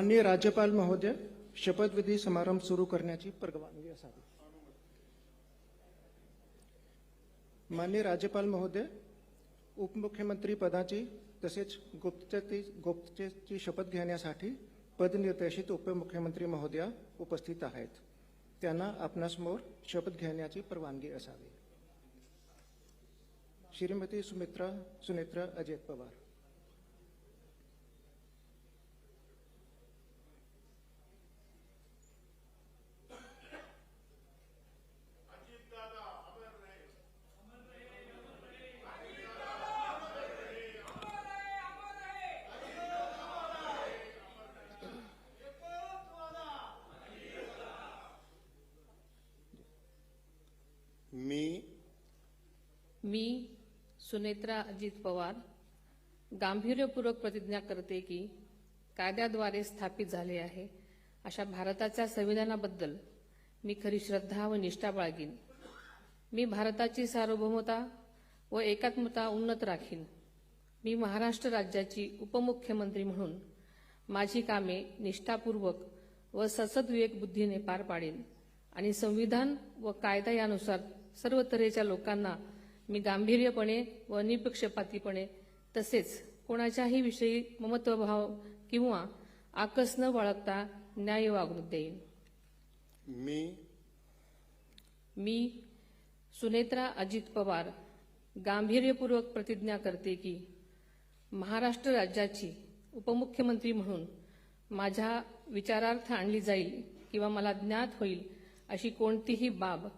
माननीय राज्यपाल महोदय, शपथविधी समारंभ सुरू करण्याची परवानगी असावी. माननीय राज्यपाल महोदय, उपमुख्यमंत्री पदाची तसेच गुप्ततेची शपथ घेण्यासाठी पदनिर्देशित उपमुख्यमंत्री महोदया उपस्थित आहेत. त्यांना आपणासमोर शपथ घेण्याची परवानगी असावी. श्रीमती सुनेत्रा अजित पवार. मी सुनेत्रा अजित पवार गांभीर्यपूर्वक प्रतिज्ञा करते की कायद्याद्वारे स्थापित झाले आहे अशा भारताच्या संविधानाबद्दल मी खरी श्रद्धा व निष्ठा बाळगीन. मी भारताची सार्वभौमता व एकात्मता उन्नत राखीन. मी महाराष्ट्र राज्याची उपमुख्यमंत्री म्हणून माझी कामे निष्ठापूर्वक व सद्विवेक बुद्धीने पार पाडेन आणि संविधान व कायदा यानुसार सर्व तऱ्हेच्या लोकांना मी गांभीर्यपणे व निपक्षपातीपणे तसेच कोणाच्याही विषयी ममत्वभाव किंवा आकस न बाळगता न्याय वागणूक देईन. मी सुनेत्रा अजित पवार गांभीर्यपूर्वक प्रतिज्ञा करते की महाराष्ट्र राज्याची उपमुख्यमंत्री म्हणून माझ्या विचारार्थ आणली जाईल किंवा मला ज्ञात होईल अशी कोणतीही बाब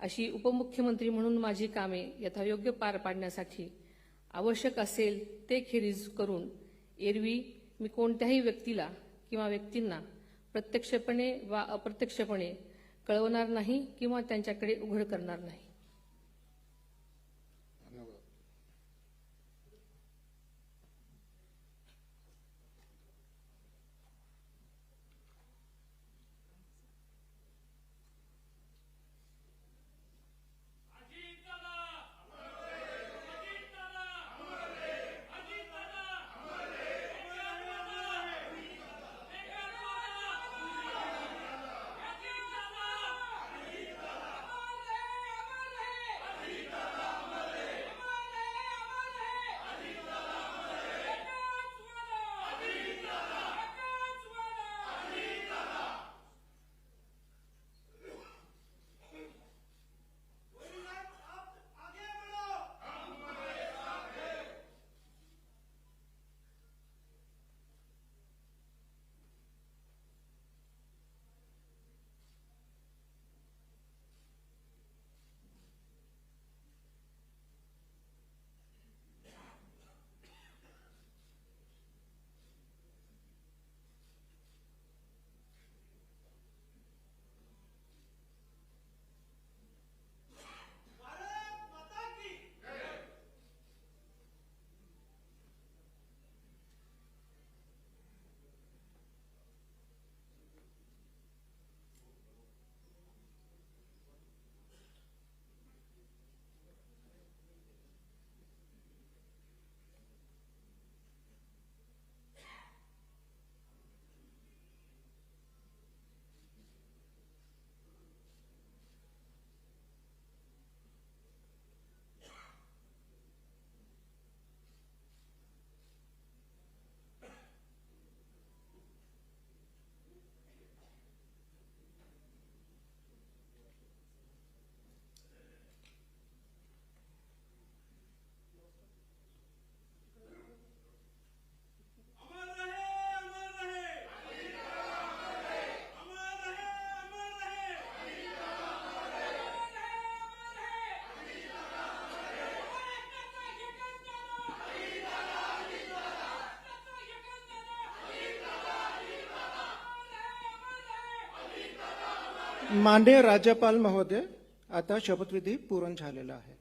अशी उपमुख्यमंत्री म्हणून माझी कामे यथायोग्य पार पाडण्यासाठी आवश्यक असेल ते खेरीज करून एरवी मी कोणत्याही व्यक्तीला किंवा व्यक्तींना प्रत्यक्षपणे वा अप्रत्यक्षपणे कळवणार नाही किंवा त्यांच्याकडे उघड करणार नाही. माननीय राज्यपाल महोदय, आता शपथविधी पूर्ण झालेला आहे.